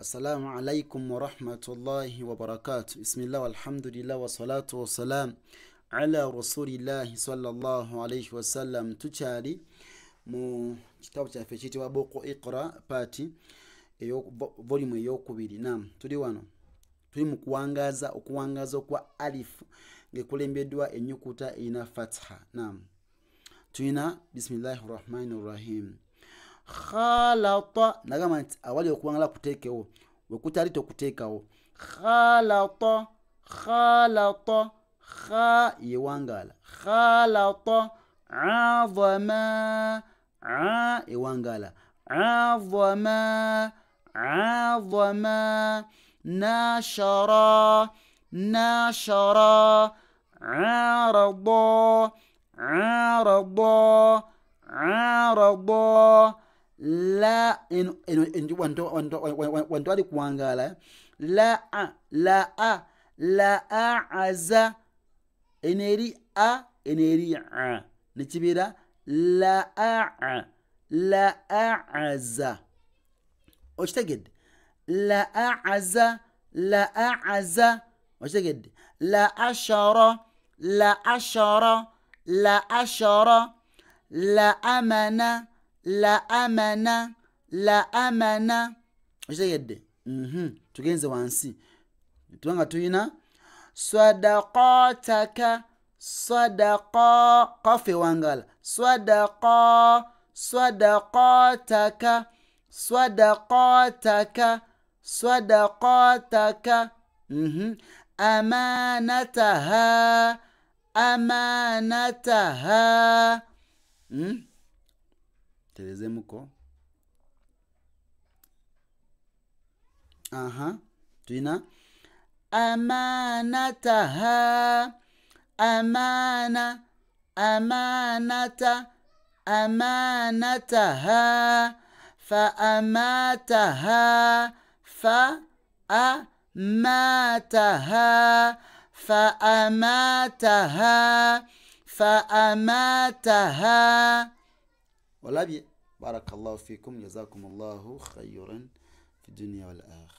السلام عليكم ورحمة الله وبركاته. بسم الله والحمد لله والصلاة والسلام على رسول الله صلى الله عليه وسلم. tuchali mu kitabu kyaffe ekiyitibwa Boko Iqra paati volume eyokubiri. Naam, tuli wano tuli mu okuwangaza okwa alifu ng'ekulembeddwa ennyukuta erina fatha. Naam, tulina bismillahi rahmani rahim. Khalata nagamba nti awali okuwangala kuteekewo, wekutali tokuteekawo. Khalata kha yewangala. Khalata azama ewangala. Azama nashara arada la wantu ali kuwangala. La aza eneri a eneri a nekibira la aza. Okitegedde? La aza okitegedde? La ashara la amana okitegedde? Tugenze wansi tubanga tuyina sadaqataka kafe wangala. Sadaqataka amanataha telezemuko. Tuyina amanataha فأماتها. ولابي بارك الله فيكم، جزاكم الله خيرا في الدنيا والآخرة.